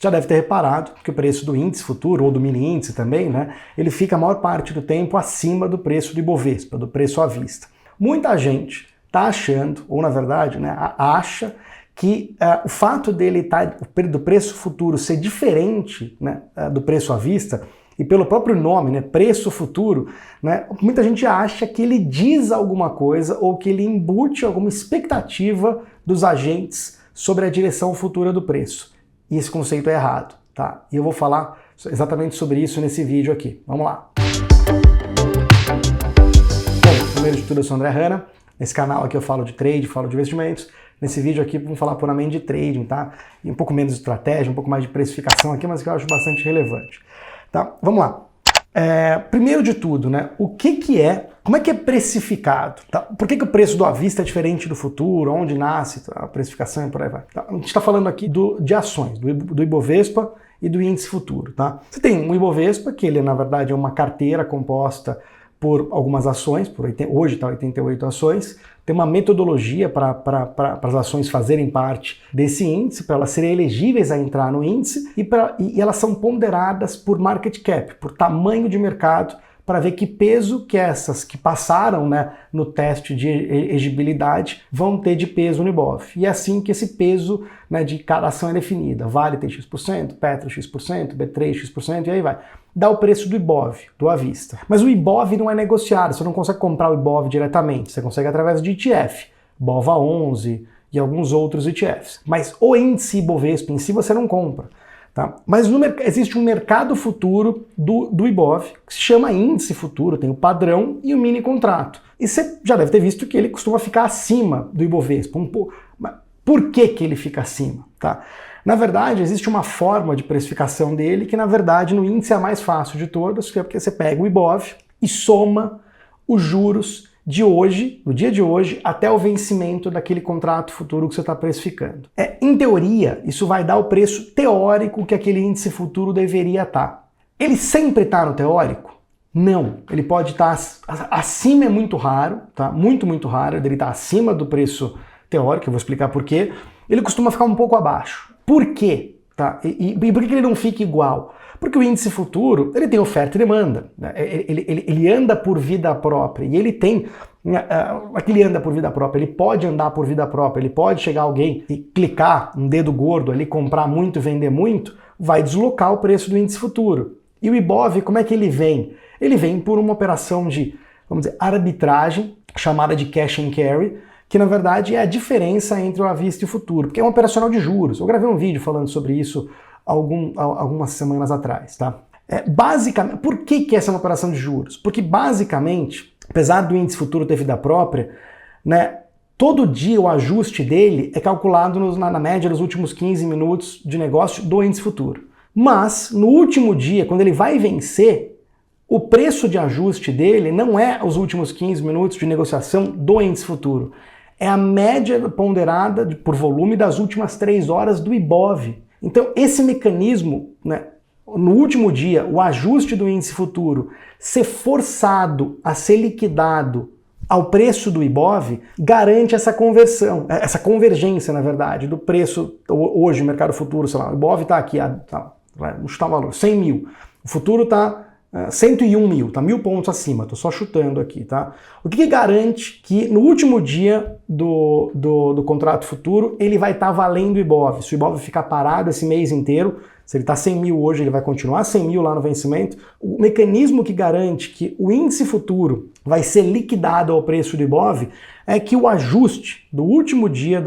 Já deve ter reparado que o preço do índice futuro, ou do mini índice também, né, ele fica a maior parte do tempo acima do preço do Ibovespa, do preço à vista. Muita gente está achando, ou na verdade, né, acha que o fato dele do preço futuro ser diferente, né, do preço à vista, e pelo próprio nome, né, preço futuro, né, muita gente acha que ele diz alguma coisa ou que ele embute alguma expectativa dos agentes sobre a direção futura do preço. E esse conceito é errado, tá? E eu vou falar exatamente sobre isso nesse vídeo aqui. Vamos lá. Bom, primeiro de tudo, eu sou o André Hanna. Nesse canal aqui eu falo de trade, falo de investimentos. Nesse vídeo aqui vamos falar puramente de trading, tá? E um pouco menos de estratégia, um pouco mais de precificação aqui, mas que eu acho bastante relevante. Tá? Vamos lá. Primeiro de tudo, né? Como é que é precificado? Tá? Por que o preço do à vista é diferente do futuro? Onde nasce a precificação e por aí vai? Tá? A gente está falando aqui de ações, do Ibovespa e do índice futuro. Tá? Você tem um Ibovespa, que ele na verdade é uma carteira composta por algumas ações, hoje está 88 ações, tem uma metodologia para as ações fazerem parte desse índice, para elas serem elegíveis a entrar no índice, e elas são ponderadas por market cap, por tamanho de mercado, para ver que peso que essas que passaram, né, no teste de elegibilidade vão ter de peso no Ibov. E é assim que esse peso, né, de cada ação é definida. Vale tem X%, Petro X%, B3 X%, e aí vai. Dá o preço do Ibov, do à vista. Mas o Ibov não é negociado, você não consegue comprar o Ibov diretamente, você consegue através de ETF, BOVA11 e alguns outros ETFs. Mas o índice Ibovespa em si você não compra. Tá? Mas existe um mercado futuro do Ibov, que se chama índice futuro, tem o padrão e o mini contrato. E você já deve ter visto que ele costuma ficar acima do Ibovespa. Por que ele fica acima? Tá? Na verdade, existe uma forma de precificação dele que, na verdade, no índice é a mais fácil de todas, que é porque você pega o Ibov e soma os juros de hoje, no dia de hoje, até o vencimento daquele contrato futuro que você está precificando. Em teoria, isso vai dar o preço teórico que aquele índice futuro deveria estar. Ele sempre está no teórico? Não. Ele pode estar acima, é muito raro, tá? Muito raro, ele está acima do preço teórico, eu vou explicar por quê. Ele costuma ficar um pouco abaixo. Por quê? Tá? E por que ele não fica igual? Porque o índice futuro, ele tem oferta e demanda, né? Ele anda por vida própria, e ele tem, aquele anda por vida própria, ele pode andar por vida própria, ele pode chegar alguém e clicar um dedo gordo ali, comprar muito e vender muito, vai deslocar o preço do índice futuro. E o Ibov, como é que ele vem? Ele vem por uma operação de, vamos dizer, arbitragem, chamada de cash and carry, que na verdade é a diferença entre o à vista e o futuro, porque é um operacional de juros. Eu gravei um vídeo falando sobre isso algumas semanas atrás, tá? Basicamente, por que essa é uma operação de juros? Porque basicamente, apesar do índice futuro ter vida própria, né, todo dia o ajuste dele é calculado na média dos últimos 15 minutos de negócio do índice futuro. Mas no último dia, quando ele vai vencer, o preço de ajuste dele não é os últimos 15 minutos de negociação do índice futuro, é a média ponderada por volume das últimas 3 horas do Ibov. Então, esse mecanismo, né, no último dia, o ajuste do índice futuro ser forçado a ser liquidado ao preço do Ibov, garante essa conversão, essa convergência, na verdade, do preço, hoje, no mercado futuro, sei lá, o Ibov está aqui, vamos chutar o valor, 100 mil, o futuro está 101 mil, tá 1.000 pontos acima, tô só chutando aqui, tá? O que garante que no último dia do contrato futuro ele vai estar valendo o Ibov? Se o Ibov ficar parado esse mês inteiro, se ele tá 100 mil hoje, ele vai continuar 100 mil lá no vencimento. O mecanismo que garante que o índice futuro vai ser liquidado ao preço do Ibov é que o ajuste do último dia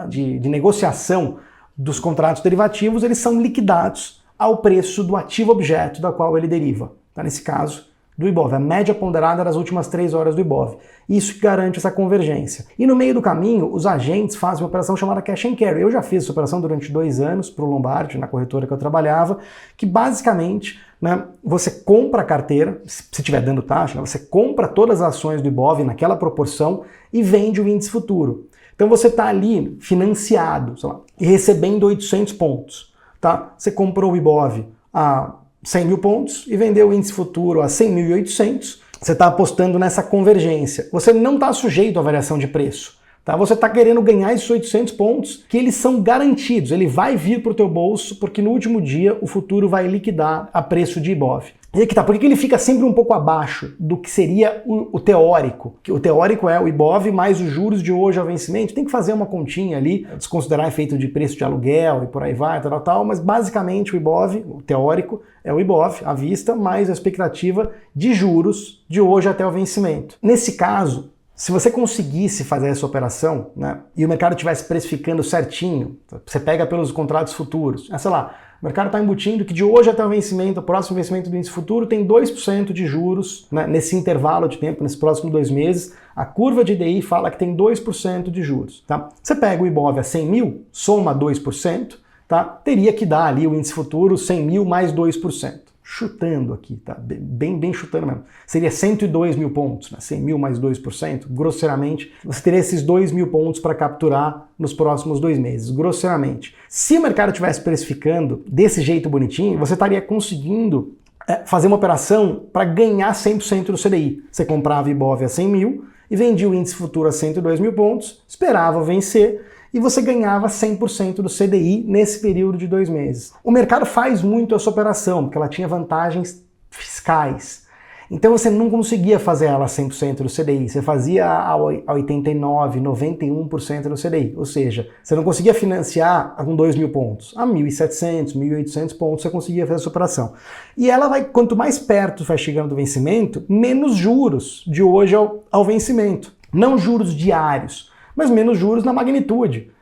de negociação dos contratos derivativos, eles são liquidados ao preço do ativo objeto da qual ele deriva. Tá? Nesse caso, do Ibov, a média ponderada das últimas 3 horas do Ibov. Isso que garante essa convergência. E no meio do caminho, os agentes fazem uma operação chamada cash and carry. Eu já fiz essa operação durante 2 anos para o Lombardi, na corretora que eu trabalhava, que basicamente, né, você compra a carteira, se estiver dando taxa, né, você compra todas as ações do Ibov naquela proporção e vende o índice futuro. Então você está ali financiado, sei lá, e recebendo 800 pontos. Tá? Você comprou o Ibov a 100 mil pontos e vendeu o índice futuro a 100.800, você está apostando nessa convergência. Você não está sujeito à variação de preço, Tá? Você está querendo ganhar esses 800 pontos que eles são garantidos, ele vai vir para o teu bolso porque no último dia o futuro vai liquidar a preço de Ibov. E aqui tá, por que ele fica sempre um pouco abaixo do que seria o teórico? Que o teórico é o Ibov mais os juros de hoje ao vencimento. Tem que fazer uma continha ali, desconsiderar efeito de preço de aluguel e por aí vai, tal, mas basicamente o Ibov, o teórico, é o Ibov à vista mais a expectativa de juros de hoje até o vencimento. Nesse caso, se você conseguisse fazer essa operação, né, e o mercado estivesse precificando certinho, você pega pelos contratos futuros, sei lá, o mercado está embutindo que de hoje até o vencimento, o próximo vencimento do índice futuro tem 2% de juros, né, nesse intervalo de tempo, nesses próximos 2 meses, a curva de DI fala que tem 2% de juros. Tá? Você pega o Ibov a 100 mil, soma 2%, tá? Teria que dar ali o índice futuro 100 mil mais 2%. Chutando aqui, tá? Bem chutando mesmo. Seria 102 mil pontos, né? 100 mil mais 2%, grosseiramente, você teria esses 2 mil pontos para capturar nos próximos 2 meses, grosseiramente. Se o mercado estivesse precificando desse jeito bonitinho, você estaria conseguindo fazer uma operação para ganhar 100% do CDI. Você comprava Ibov a 100 mil e vendia o índice futuro a 102 mil pontos, esperava vencer, e você ganhava 100% do CDI nesse período de 2 meses. O mercado faz muito essa operação, porque ela tinha vantagens fiscais. Então você não conseguia fazer ela 100% do CDI, você fazia a 89%, 91% do CDI. Ou seja, você não conseguia financiar com 2 mil pontos. A 1.700, 1.800 pontos você conseguia fazer essa operação. E ela vai, quanto mais perto vai chegando do vencimento, menos juros de hoje ao vencimento. Não juros diários, mas menos juros na magnitude.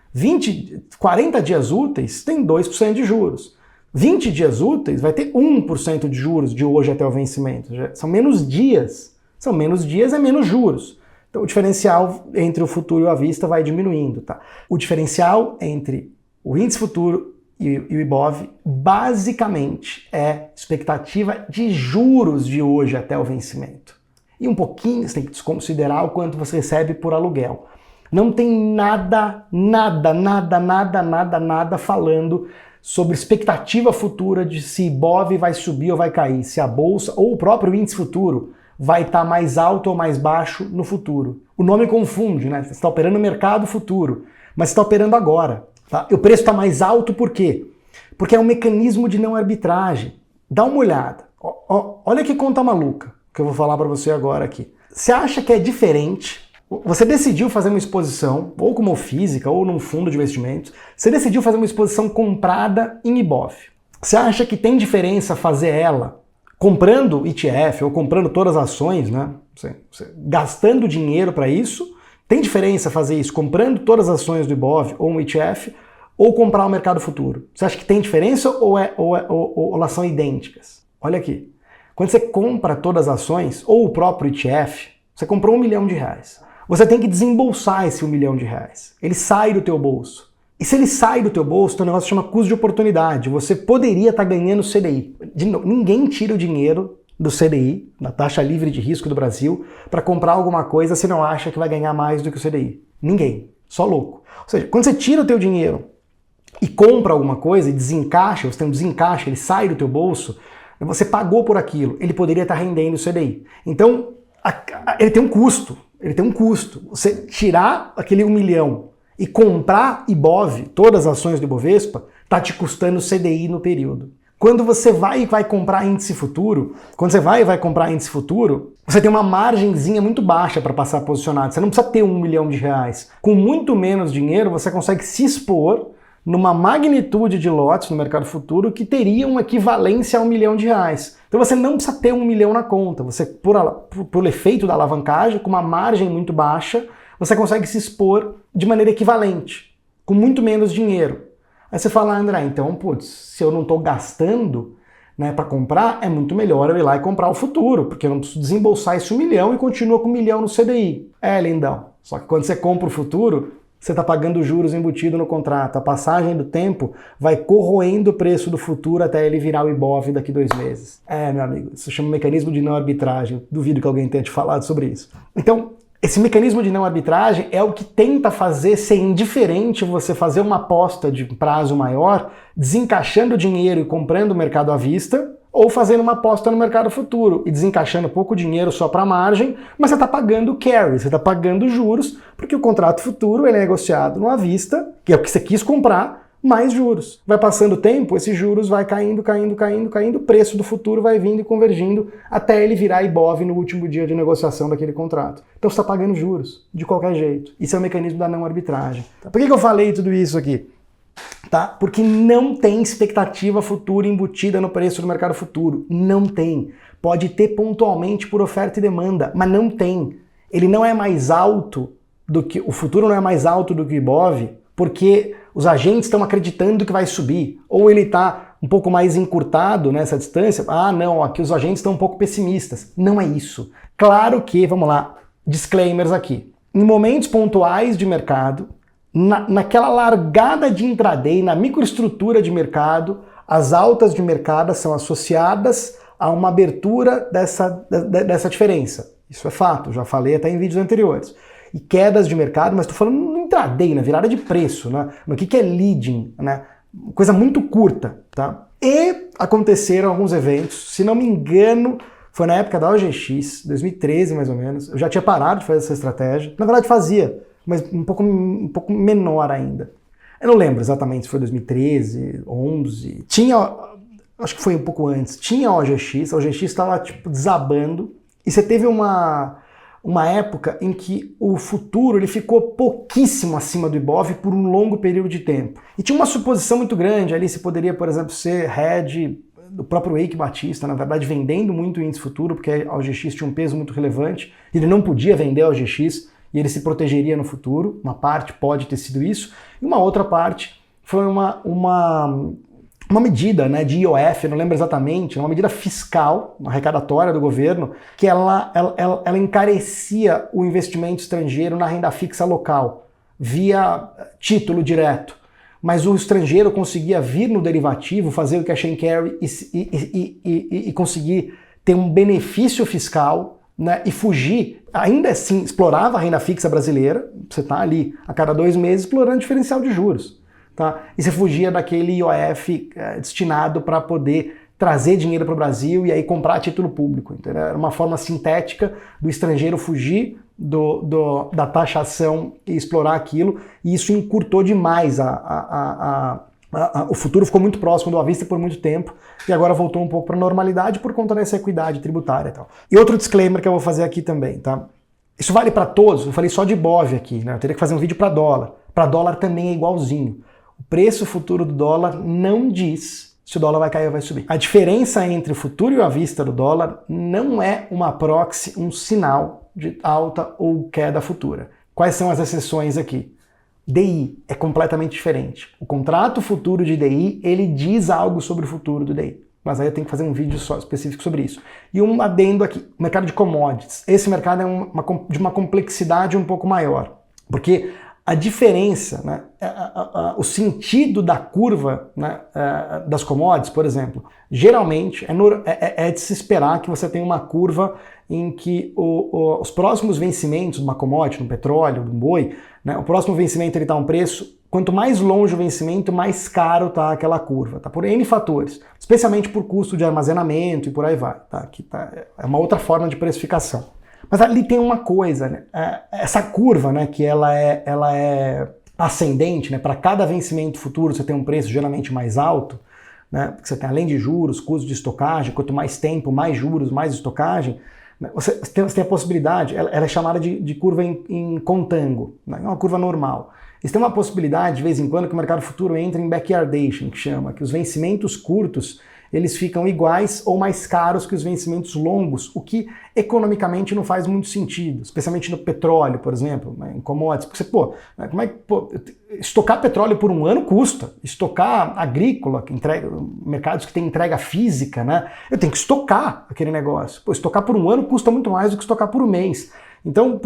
40 dias úteis tem 2% de juros. 20 dias úteis vai ter 1% de juros de hoje até o vencimento. São menos dias. São menos dias, é menos juros. Então o diferencial entre o futuro e o à vista vai diminuindo. Tá? O diferencial entre o índice futuro e o Ibov basicamente é expectativa de juros de hoje até o vencimento. E um pouquinho você tem que desconsiderar o quanto você recebe por aluguel. Não tem nada falando sobre expectativa futura de se Ibov vai subir ou vai cair, se a bolsa ou o próprio índice futuro vai estar mais alto ou mais baixo no futuro. O nome confunde, né? Você está operando no mercado futuro, mas você está operando agora. Tá? E o preço está mais alto por quê? Porque é um mecanismo de não arbitragem. Dá uma olhada. Olha que conta maluca que eu vou falar para você agora aqui. Você acha que é diferente? Você decidiu fazer uma exposição, ou como física, ou num fundo de investimentos, você decidiu fazer uma exposição comprada em Ibov. Você acha que tem diferença fazer ela comprando ETF ou comprando todas as ações, né? Gastando dinheiro para isso? Tem diferença fazer isso comprando todas as ações do Ibov ou um ETF ou comprar o mercado futuro? Você acha que tem diferença ou elas são idênticas? Olha aqui. Quando você compra todas as ações ou o próprio ETF, você comprou R$1 milhão. Você tem que desembolsar esse R$1 milhão. Ele sai do teu bolso. E se ele sai do teu bolso, tem um negócio que chama custo de oportunidade. Você poderia estar ganhando CDI. De novo, ninguém tira o dinheiro do CDI, da taxa livre de risco do Brasil, para comprar alguma coisa se não acha que vai ganhar mais do que o CDI. Ninguém. Só louco. Ou seja, quando você tira o teu dinheiro e compra alguma coisa e desencaixa, você tem um desencaixe, ele sai do teu bolso, você pagou por aquilo, ele poderia estar rendendo o CDI. Então, ele tem um custo. Ele tem um custo. Você tirar aquele 1 milhão e comprar Ibov, todas as ações do Ibovespa, está te custando CDI no período. Quando você vai comprar índice futuro, você tem uma margenzinha muito baixa para passar posicionado. Você não precisa ter R$1 milhão. Com muito menos dinheiro, você consegue se expor numa magnitude de lotes no mercado futuro que teria uma equivalência a R$1 milhão. Então você não precisa ter 1 milhão na conta. Você, por efeito da alavancagem, com uma margem muito baixa, você consegue se expor de maneira equivalente, com muito menos dinheiro. Aí você fala, André, então, putz, se eu não estou gastando, né, para comprar, é muito melhor eu ir lá e comprar o futuro, porque eu não preciso desembolsar esse 1 milhão e continua com 1 milhão no CDI. É, lindão. Só que quando você compra o futuro, você está pagando juros embutido no contrato. A passagem do tempo vai corroendo o preço do futuro até ele virar o Ibov daqui 2 meses. É, meu amigo, isso chama mecanismo de não arbitragem. Duvido que alguém tenha te falado sobre isso. Então, esse mecanismo de não arbitragem é o que tenta fazer ser indiferente você fazer uma aposta de prazo maior, desencaixando dinheiro e comprando o mercado à vista, ou fazendo uma aposta no mercado futuro e desencaixando pouco dinheiro só para margem, mas você está pagando carry, você está pagando juros, porque o contrato futuro ele é negociado no à vista, que é o que você quis comprar, mais juros. Vai passando o tempo, esses juros vai caindo, o preço do futuro vai vindo e convergindo até ele virar IBOV no último dia de negociação daquele contrato. Então você está pagando juros, de qualquer jeito. Isso é o mecanismo da não arbitragem. Por que eu falei tudo isso aqui? Tá? Porque não tem expectativa futura embutida no preço do mercado futuro. Não tem. Pode ter pontualmente por oferta e demanda, mas não tem. Ele não é mais alto do que... O futuro não é mais alto do que o IBOV porque os agentes estão acreditando que vai subir. Ou ele está um pouco mais encurtado nessa distância. Ah, não, aqui os agentes estão um pouco pessimistas. Não é isso. Claro que, vamos lá, disclaimers aqui. Em momentos pontuais de mercado, naquela largada de intraday, na microestrutura de mercado, as altas de mercado são associadas a uma abertura dessa diferença. Isso é fato, já falei até em vídeos anteriores. E quedas de mercado, mas estou falando no intraday, na virada de preço, né? No que é leading, né? Coisa muito curta, tá? E aconteceram alguns eventos, se não me engano, foi na época da OGX, 2013 mais ou menos, eu já tinha parado de fazer essa estratégia, na verdade fazia, mas um pouco menor ainda. Eu não lembro exatamente se foi 2013, 11. Tinha, acho que foi um pouco antes, tinha a OGX estava tipo desabando, e você teve uma época em que o futuro ele ficou pouquíssimo acima do IBOV por um longo período de tempo. E tinha uma suposição muito grande ali, se poderia, por exemplo, ser hedge do próprio Eike Batista, na verdade vendendo muito o índice futuro, porque a OGX tinha um peso muito relevante, ele não podia vender a OGX, e ele se protegeria no futuro. Uma parte pode ter sido isso, e uma outra parte foi uma medida, né, de IOF, eu não lembro exatamente, uma medida fiscal, uma arrecadatória do governo, que ela encarecia o investimento estrangeiro na renda fixa local, via título direto. Mas o estrangeiro conseguia vir no derivativo, fazer o cash and carry e conseguir ter um benefício fiscal, né, e fugir, ainda assim, explorava a renda fixa brasileira, você está ali a cada 2 meses explorando diferencial de juros. Tá? E você fugia daquele IOF destinado para poder trazer dinheiro para o Brasil e aí comprar título público. Então, era uma forma sintética do estrangeiro fugir da taxação e explorar aquilo, e isso encurtou demais o futuro ficou muito próximo do à vista por muito tempo e agora voltou um pouco para a normalidade por conta dessa equidade tributária e tal. E outro disclaimer que eu vou fazer aqui também, tá? Isso vale para todos, eu falei só de IBOV aqui, né? Eu teria que fazer um vídeo para dólar. Para dólar também é igualzinho. O preço futuro do dólar não diz se o dólar vai cair ou vai subir. A diferença entre o futuro e o à vista do dólar não é uma proxy, um sinal de alta ou queda futura. Quais são as exceções aqui? DI é completamente diferente. O contrato futuro de DI, ele diz algo sobre o futuro do DI. Mas aí eu tenho que fazer um vídeo só específico sobre isso. E um adendo aqui, o mercado de commodities. Esse mercado é de uma complexidade um pouco maior. Porque a diferença, né, o sentido da curva, né, das commodities, por exemplo, geralmente é de se esperar que você tenha uma curva em que os próximos vencimentos de uma commodity, no petróleo, no boi, né, o próximo vencimento ele está a um preço, quanto mais longe o vencimento, mais caro está aquela curva, tá? Por N fatores, especialmente por custo de armazenamento e por aí vai. Tá? Aqui é uma outra forma de precificação. Mas ali tem uma coisa, né? Essa curva, né, que ela é ascendente, né? Para cada vencimento futuro você tem um preço geralmente mais alto, né? Porque você tem além de juros, custo de estocagem, quanto mais tempo, mais juros, mais estocagem, né? Você tem a possibilidade, ela é chamada de curva em contango, né? É uma curva normal. Você tem uma possibilidade, de vez em quando, que o mercado futuro entra em backyardation, que chama, que os vencimentos curtos eles ficam iguais ou mais caros que os vencimentos longos, o que economicamente não faz muito sentido, especialmente no petróleo, por exemplo, né, em commodities. Porque você, estocar petróleo por um ano custa, estocar agrícola, mercados que tem entrega física, né, eu tenho que estocar aquele negócio. Estocar por um ano custa muito mais do que estocar por um mês. Então,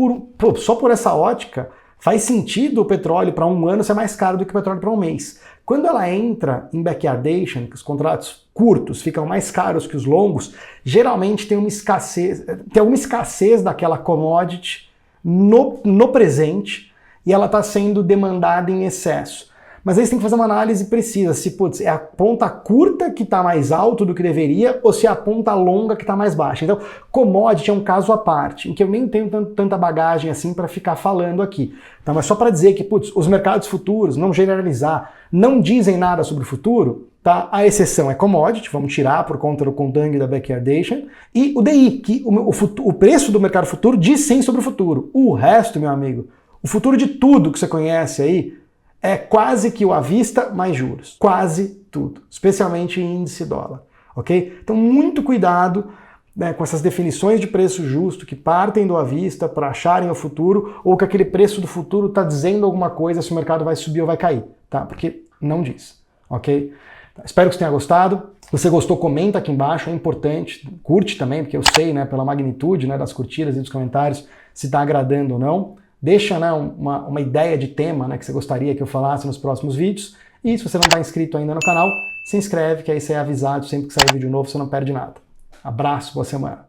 só por essa ótica, faz sentido o petróleo para um ano ser mais caro do que o petróleo para um mês. Quando ela entra em backyardation, que os contratos curtos ficam mais caros que os longos, geralmente tem alguma escassez daquela commodity no presente e ela está sendo demandada em excesso. Mas aí você tem que fazer uma análise precisa, se putz, é a ponta curta que está mais alto do que deveria ou se é a ponta longa que está mais baixa. Então, commodity é um caso à parte, em que eu nem tenho tanta bagagem assim para ficar falando aqui. Então, mas só para dizer que putz, os mercados futuros, não generalizar, não dizem nada sobre o futuro, tá? A exceção é commodity, vamos tirar por conta do contango e da backwardation, e o DI, que o preço do mercado futuro diz sim sobre o futuro. O resto, meu amigo, o futuro de tudo que você conhece aí é quase que o à vista mais juros. Quase tudo, especialmente em índice dólar, ok? Então muito cuidado, né, com essas definições de preço justo que partem do à vista para acharem o futuro ou que aquele preço do futuro está dizendo alguma coisa se o mercado vai subir ou vai cair, tá? Porque não diz, ok? Espero que você tenha gostado. Se você gostou, comenta aqui embaixo, é importante. Curte também, porque eu sei, né, pela magnitude, né, das curtidas e dos comentários, se está agradando ou não. Deixa, né, uma ideia de tema, né, que você gostaria que eu falasse nos próximos vídeos. E se você não está inscrito ainda no canal, se inscreve, que aí você é avisado sempre que sair vídeo novo, você não perde nada. Abraço, boa semana.